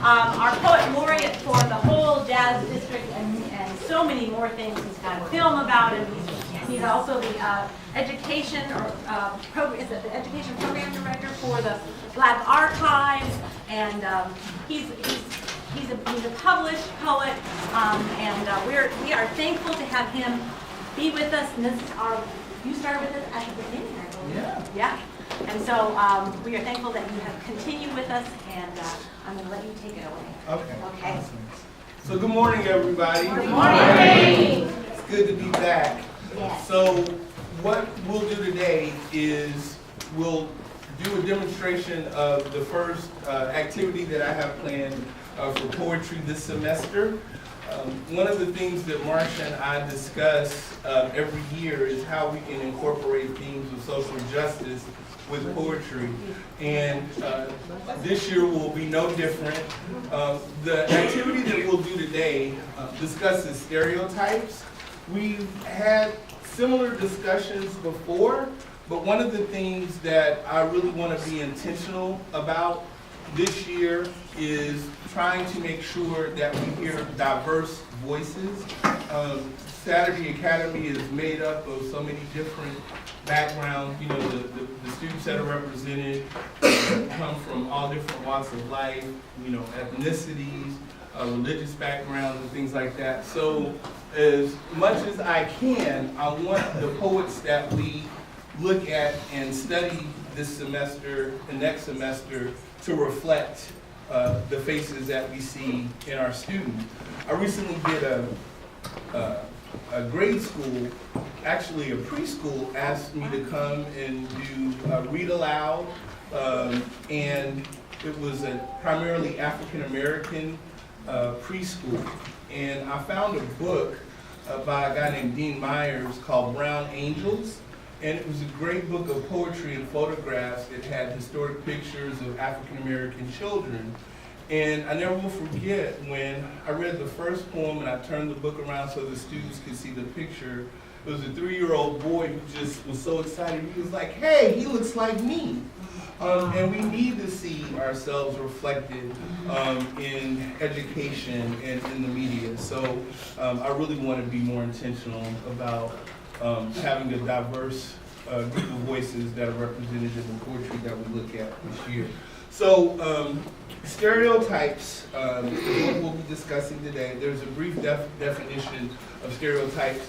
our poet laureate for the whole Jazz District and so many more things. He's got a film about him. He's also the education the education program director for the Black Archives, and he's a published poet, and we are thankful to have him be with us. And this is you started with us at the beginning, I believe. Yeah. And so we are thankful that you have continued with us, and I'm going to let you take it away. Okay. Awesome. So good morning, everybody. Good morning. It's good to be back. Yes. So what we'll do today is we'll do a demonstration of the first activity that I have planned for poetry this semester. One of the things that Marcia and I discuss every year is how we can incorporate themes of social justice with poetry, and this year will be no different. The activity that we'll do today discusses stereotypes. We've had similar discussions before, but one of the things that I really want to be intentional about this year is trying to make sure that we hear diverse voices. Saturday Academy is made up of so many different backgrounds. You know, the students that are represented come from all different walks of life, you know, ethnicities, religious backgrounds, and things like that. So as much as I can, I want the poets that we look at and study this semester and next semester to reflect the faces that we see in our students. I recently did a grade school, actually a preschool, asked me to come and do read aloud, and it was a primarily African American preschool. And I found a book by a guy named Dean Myers called Brown Angels. And it was a great book of poetry and photographs. It had historic pictures of African-American children. And I never will forget when I read the first poem and I turned the book around so the students could see the picture. It was a 3-year-old boy who just was so excited. He was like, hey, he looks like me. And we need to see ourselves reflected in education and in the media. So I really want to be more intentional about having a diverse group of voices that are represented in the poetry that we look at this year. So stereotypes is what we'll be discussing today. There's a brief definition of stereotypes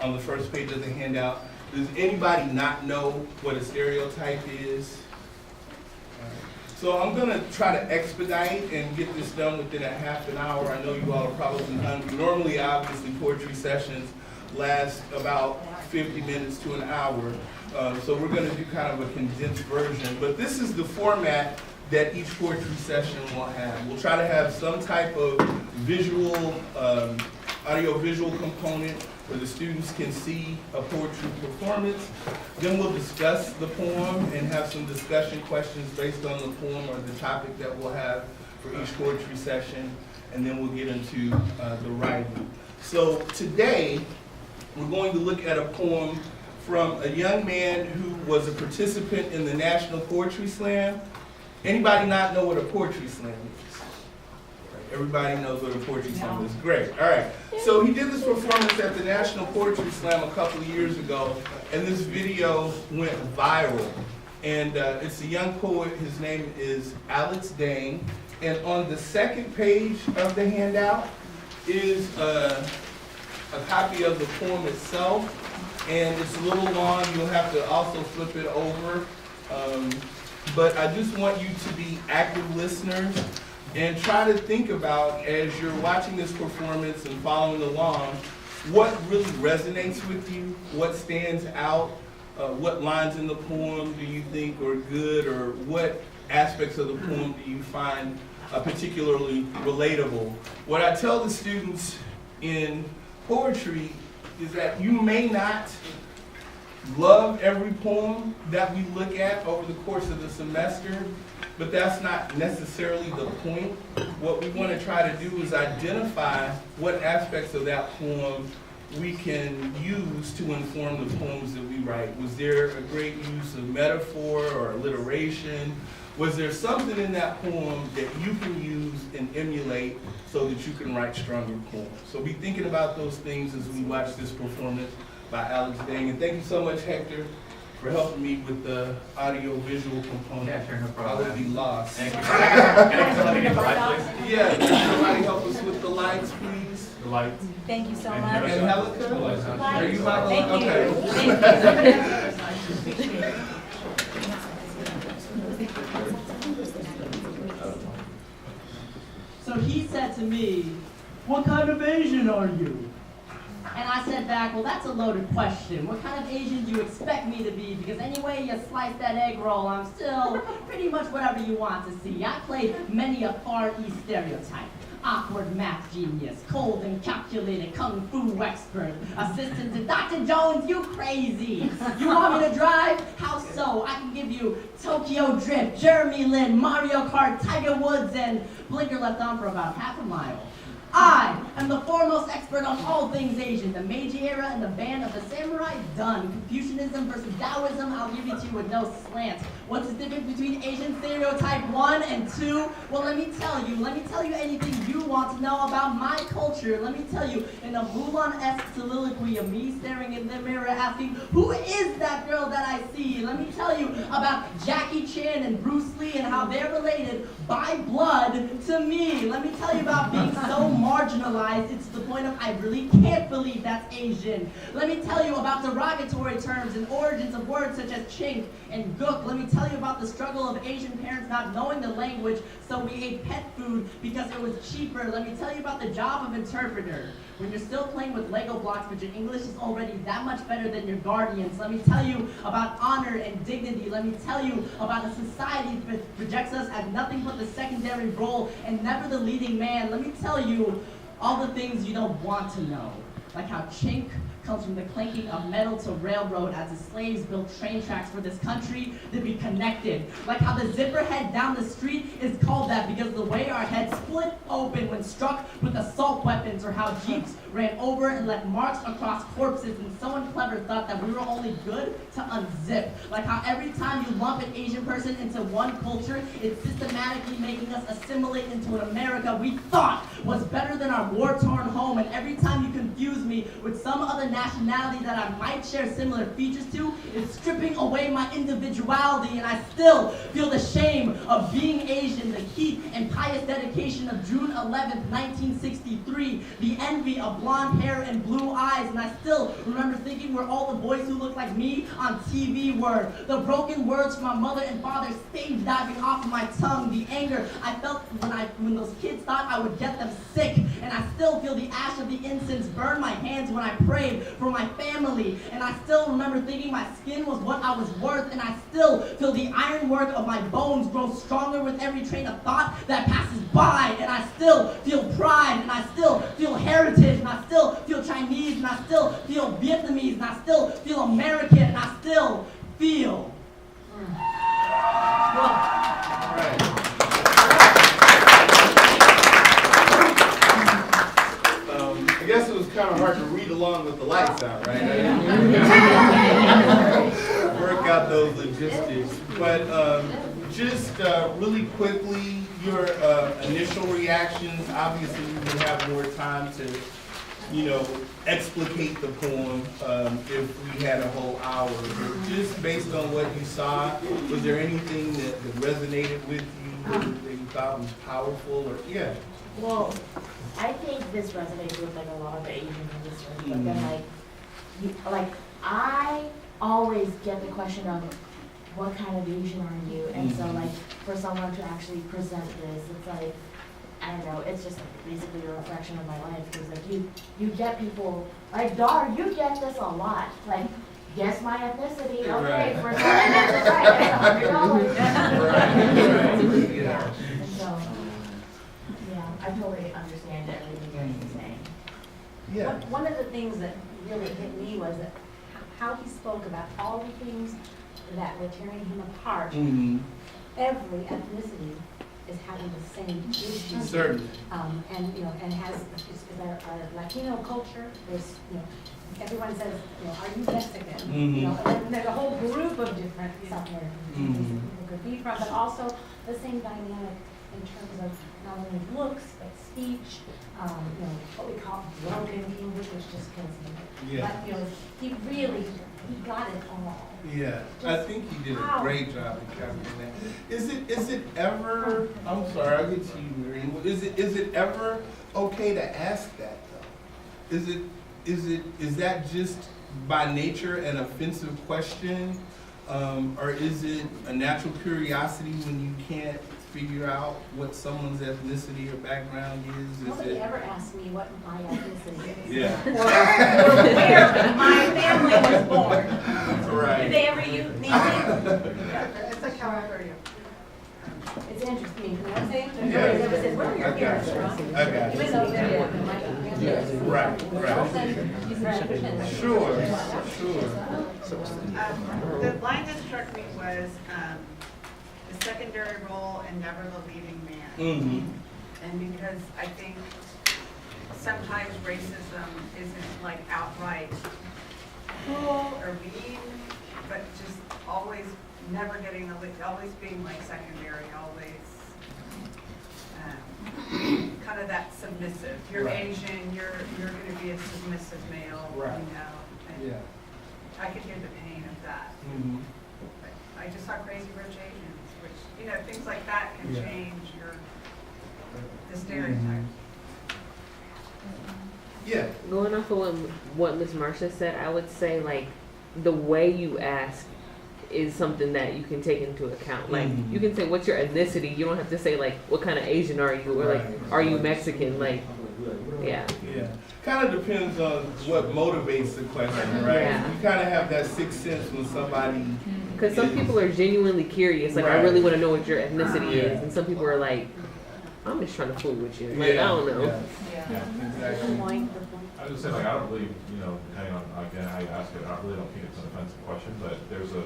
on the first page of the handout. Does anybody not know what a stereotype is? So I'm going to try to expedite and get this done within a half an hour. I know you all are probably hungry. Normally, obviously, poetry sessions last about 50 minutes to an hour. So we're going to do kind of a condensed version. But this is the format that each poetry session will have. We'll try to have some type of visual, audio-visual component where the students can see a poetry performance. Then we'll discuss the poem and have some discussion questions based on the poem or the topic that we'll have for each poetry session. And then we'll get into the writing. So today, we're going to look at a poem from a young man who was a participant in the National Poetry Slam. Anybody not know what a poetry slam is? Everybody knows what a poetry slam is. Great. All right. So he did this performance at the National Poetry Slam a couple of years ago, and this video went viral. And it's a young poet. His name is Alex Dane. And on the second page of the handout is a copy of the poem itself. And it's a little long. You'll have to also flip it over. But I just want you to be active listeners and try to think about, as you're watching this performance and following along, what really resonates with you, what stands out, what lines in the poem do you think are good, or what aspects of the poem do you find particularly relatable. What I tell the students in poetry is that you may not love every poem that we look at over the course of the semester, but that's not necessarily the point. What we want to try to do is identify what aspects of that poem we can use to inform the poems that we write. Was there a great use of metaphor or alliteration? Was there something in that poem that you can use and emulate so that you can write stronger poems? So be thinking about those things as we watch this performance by Alex Dang. And thank you so much, Hector, for helping me with the audio-visual component. Yeah, sure, no I problem. would be lost. Thank you. Can I get somebody to get the light, please? Yeah, can somebody help us with the lights, please? The lights. Thank you so And much. And Helica? Are you my Thank you. Okay. Thank you. So he said to me, "What kind of Asian are you?" And I said back, "Well, that's a loaded question. What kind of Asian do you expect me to be? Because any way you slice that egg roll, I'm still pretty much whatever you want to see. I played many a Far East stereotype. Awkward math genius, cold and calculated kung fu expert, assistant to Dr. Jones, you crazy. You want me to drive? How so? I can give you Tokyo Drift, Jeremy Lin, Mario Kart, Tiger Woods, and blinker left on for about half a mile. I am the foremost expert on all things Asian, the Meiji era and the band of the samurai, done. Confucianism versus Taoism, I'll give it to you with no slant. What's the difference between Asian stereotype 1 and 2? Well, let me tell you anything you want to know about my culture. Let me tell you, in a Mulan-esque soliloquy of me staring in the mirror asking, who is that girl that I see? Let me tell you about Jackie Chan and Bruce Lee and how they're related by blood to me. Let me tell you about being so marginalized, it's to the point of I really can't believe that's Asian. Let me tell you about derogatory terms and origins of words such as chink and gook. Let me tell you about the struggle of Asian parents not knowing the language, so we ate pet food because it was cheaper. Let me tell you about the job of interpreter. When you're still playing with Lego blocks, but your English is already that much better than your guardians. Let me tell you about honor and dignity. Let me tell you about a society that projects us as nothing but the secondary role and never the leading man. Let me tell you all the things you don't want to know, like how chink comes from the clanking of metal to railroad as the slaves built train tracks for this country to be connected. Like how the zipper head down the street is called that because of the way our heads split open when struck with assault weapons, or how jeeps ran over and left marks across corpses and someone clever thought that we were only good to unzip. Like how every time you lump an Asian person into one culture, it's systematically making us assimilate into an America we thought was better than our war-torn home, and every time you confuse me with some other nationality that I might share similar features to, it's stripping away my individuality, and I still feel the shame of being Asian, the heat and pious dedication of June 11th, 1963, the envy of blonde hair and blue eyes, and I still remember thinking where all the boys who look like me on TV were. The broken words from my mother and father stayed diving off of my tongue, the anger I felt when those kids thought I would get them sick, and I still feel the ash of the incense burn my hands when I prayed for my family, and I still remember thinking my skin was what I was worth, and I still feel the ironwork of my bones grow stronger with every train of thought that passes by, and I still feel pride, and I still feel heritage, and I still feel Chinese, and I still feel Vietnamese, and I still feel American, and I still feel. I guess it was kind of hard to read along with the lights out, right? Work out those logistics. But just really quickly, your initial reactions. Obviously, we would have more time to, explicate the poem if we had a whole hour. But just based on what you saw, was there anything that resonated with you that you thought was powerful? Or Well, I think this resonates with a lot of the Asian listeners, but then I always get the question of what kind of Asian are you, and so for someone to actually present this, it's like, I don't know, it's just basically a reflection of my life, because you get people like, Dar, you get this a lot, guess my ethnicity, okay, for some that's right, it's $100. Yeah, and so. I totally understand everything you're saying. Yeah. One of the things that really hit me was that how he spoke about all the things that were tearing him apart. Mm-hmm. Every ethnicity is having the same issues. Certainly. And has our Latino culture. There's everyone says, are you Mexican? Mm-hmm. And there's a whole group of different South American Mm-hmm. could be from, but also the same dynamic in terms of not only looks, but speech, you know, what we call broken English, which just kills me. Yeah. But, you know, he got it all. Yeah, I think he did a great job of capturing that. Is it ever, I'm sorry, I'll get to you, Miriam. Is it ever okay to ask that though? Is that just by nature an offensive question? Or is it a natural curiosity when you can't figure out what someone's ethnicity or background is? Nobody ever asked me what my ethnicity is. Yeah. Or where my family was born. Right. Did they ever use me? It's like how I heard you. It's interesting, you know what I'm saying? Nobody ever said, where are your parents from? I got you. Even though they're born in my family. Right. Sure. The line that struck me was the secondary role and never the leading man. Mm-hmm. And because I think sometimes racism isn't like outright cruel or mean, but just always never getting always being like secondary, always kind of that submissive. You're Right. Asian, you're going to be a submissive male, Right. you know. And Yeah. I could hear the pain of that. Mm-hmm. But I just saw Crazy Rich Asians, which, you know, things like that can Yeah. change the stereotypes. Yeah. Going off of what Miss Marcia said, I would say like the way you ask is something that you can take into account. Like Mhm. you can say what's your ethnicity. You don't have to say like what kind of Asian are you or like Right. are you Mexican? Like yeah. Yeah. Kind of depends on what motivates the question, right? Yeah. You kind of have that sixth sense when somebody. Because some people are genuinely curious. Like I Right. really want to know what your ethnicity Yeah. is, and some people are like, I'm just trying to fool with you. Like I don't know. Yeah. Exactly. I would say, like, I don't really, you know, depending on, again, how you ask it, I really don't think it's an offensive question, but there's a,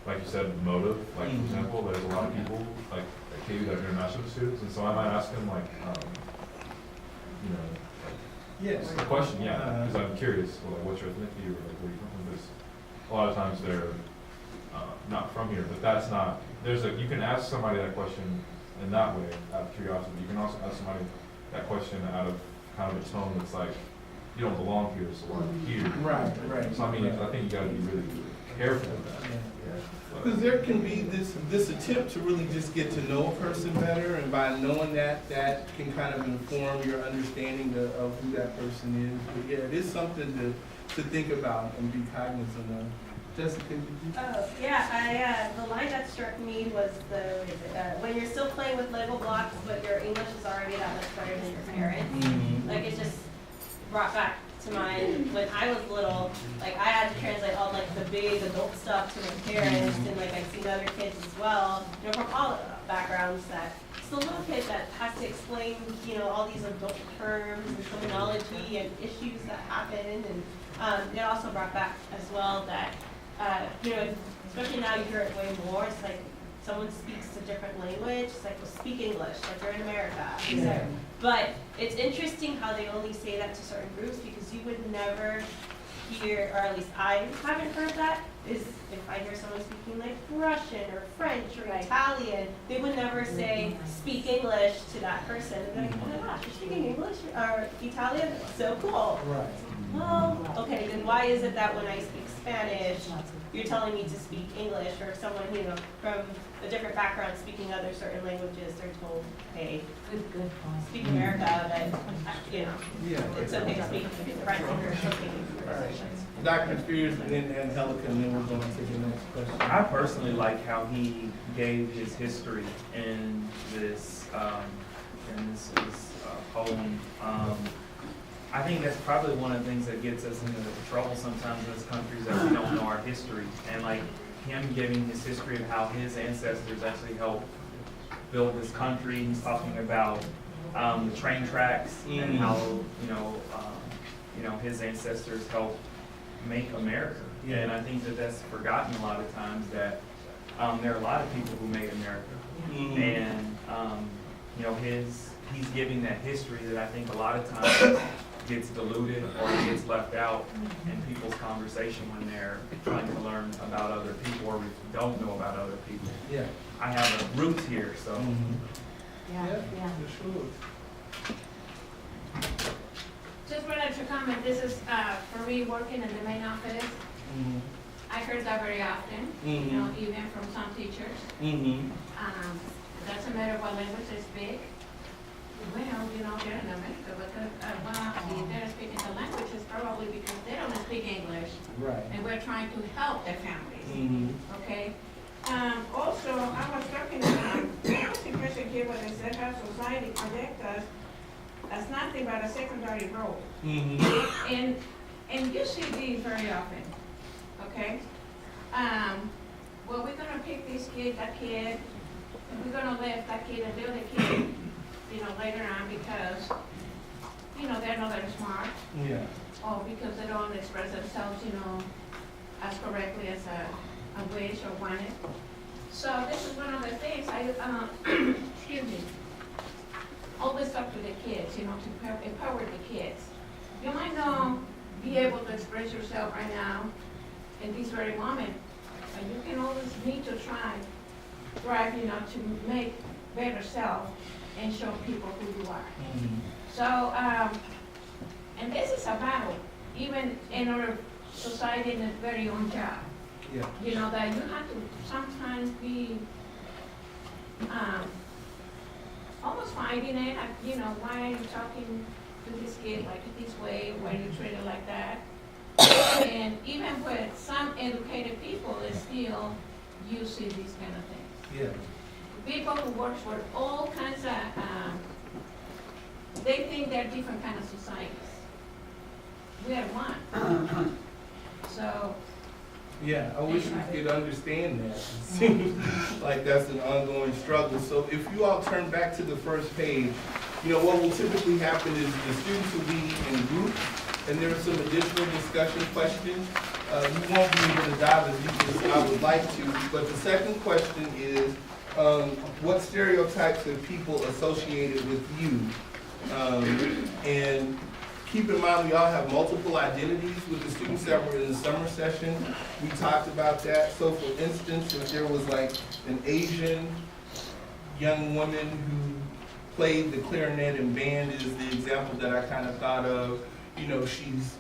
like you said, motive. Like, for Mhm. example, there's a lot of people, like, at KU that are international students, and so I might ask them, like, you know, Yes. the question, yeah, because I'm curious, well, like, what's your ethnicity, or like, where you come from? Because a lot of times they're not from here, but that's not, you can ask somebody that question in that way, out of curiosity. You can also ask somebody that question out of kind of a tone that's like, you don't belong here, so why are you here? Right. Right. So I mean, I think you gotta be really careful with that. Because there can be this attempt to really just get to know a person better, and by knowing that can kind of inform your understanding of who that person is. But yeah, it is something to think about and be cognizant of. Jessica, did you? Oh, yeah, the line that struck me was when you're still playing with Lego blocks, but your English is already that much better than your parents. Mm-hmm. Like, it just brought back to mind when I was little, like, I had to translate all, like, the big adult stuff to my parents, and, like, I've seen other kids as well, you know, from all backgrounds that it's the little kid that has to explain, you know, all these adult terms and terminology and issues that happen, and it also brought back as well that you know, especially now you hear it way more, it's like someone speaks a different language, it's like, well, speak English, like you're in America. Yeah. But it's interesting how they only say that to certain groups, because you would never hear, or at least I haven't heard that, is if I hear someone speaking like Russian or French or Italian, they would never say, speak English to that person. And they're like, oh my gosh, you're speaking English or Italian? So cool. Right. Well, okay, then why is it that when I speak Spanish, you're telling me to speak English, or someone, you know, from a different background speaking other certain languages, they're told, hey, Good point. speak America, but, you know, Yeah. it's okay to speak French or something. Dr. Spears and Angelica, and then we're going to the next question. I personally like how he gave his history in this poem. I think that's probably one of the things that gets us into trouble sometimes in this country, is that we don't know our history. And like him giving his history of how his ancestors actually helped build this country. He's talking about the train tracks and how his ancestors helped make America. Yeah. And I think that that's forgotten a lot of times, that there are a lot of people who made America. Mhm. And he's giving that history that I think a lot of times gets diluted or it gets left out in people's conversation when they're trying to learn about other people or don't know about other people. Yeah. I have a roots here, so. Yeah. For sure. Just wanted to comment, this is, for me, working in the main office. I heard that very often, you know, even from some teachers. Doesn't matter what language they speak. Well, you know, they're in America, but if they're speaking the language, it's probably because they don't speak English. Right. And we're trying to help their families, okay? Also, I was talking about, I was impressed here when they said how society connects us as nothing but a secondary role. And you see these very often, okay? Well, we're gonna pick that kid, and we're gonna let that kid and the other kid, you know, later on because, you know, they're not very smart, Yeah. or because they don't express themselves, you know, as correctly as a wish or wanted. So this is one of the things I, excuse me, always talk to the kids, you know, to empower the kids. You might not be able to express yourself right now in this very moment, but you can always need to strive, you know, to make better self and show people who you are. So, and this is a battle, even in our society in its very own job. Yeah. You know, that you have to sometimes be almost fighting it, you know, why are you talking to this kid like this way, why are you treated like that? And even with some educated people, they still using these kind of things. Yeah. People who work for all kinds of, they think they're different kind of societies. We are one. So, Yeah, I wish we could understand that. It seems like that's an ongoing struggle. So if you all turn back to the first page, you know, what will typically happen is the students will be in groups, and there are some additional discussion questions. You won't be able to dive as deep as I would like to, but the second question is, what stereotypes have people associated with you? And keep in mind, we all have multiple identities with the students that were in the summer session. We talked about that. So for instance, if there was like an Asian young woman who played the clarinet and band is the example that I kind of thought of. You know, she's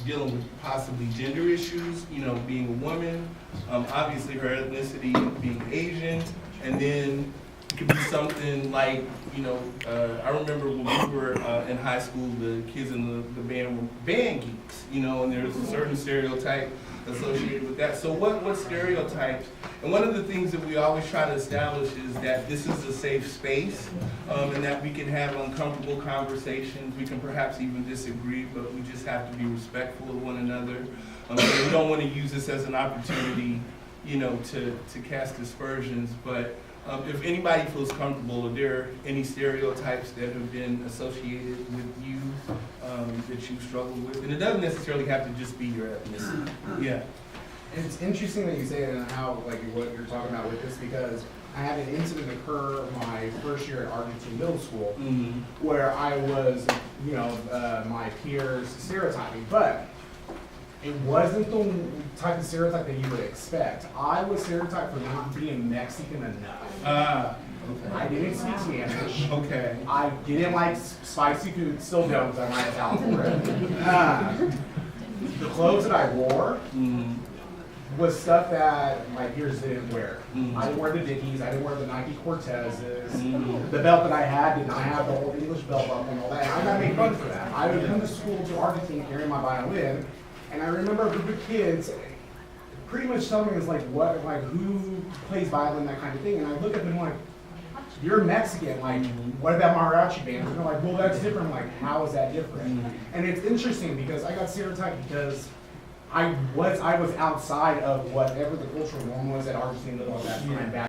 dealing with possibly gender issues, you know, being a woman, obviously her ethnicity being Asian, and then it could be something like, you know, I remember when we were in high school, the kids in the band were band geeks, you know, and there's a certain stereotype associated with that. So what stereotypes, and one of the things that we always try to establish is that this is a safe space, and that we can have uncomfortable conversations. We can perhaps even disagree, but we just have to be respectful of one another. So we don't want to use this as an opportunity, you know, to cast aspersions, but if anybody feels comfortable, are there any stereotypes that have been associated with you that you struggle with? And it doesn't necessarily have to just be your ethnicity. Yeah. And it's interesting that you say it and how, like, what you're talking about with this, because I had an incident occur my first year at Argentine Middle School where I was, you know, my peers stereotyping, but it wasn't the type of stereotype that you would expect. I was stereotyped for not being Mexican enough. Okay. I didn't speak Spanish. Okay. I didn't like spicy food, still don't, because I might have for it. The clothes that I wore was stuff that my peers didn't wear. I didn't wear the Dickies, I didn't wear the Nike Cortezes. The belt that I had did not have the old English belt buckle and all that. I got made fun for that. I would come to school to Argentina carrying my violin, and I remember a group of kids pretty much telling me, it's like, what, like, who plays violin, that kind of thing. And I look at them like, you're Mexican, like, what about mariachi bands? And they're like, well, that's different. I'm like, how is that different? And it's interesting because I got stereotyped because I was outside of whatever the cultural norm was at Argentina Middle at that time back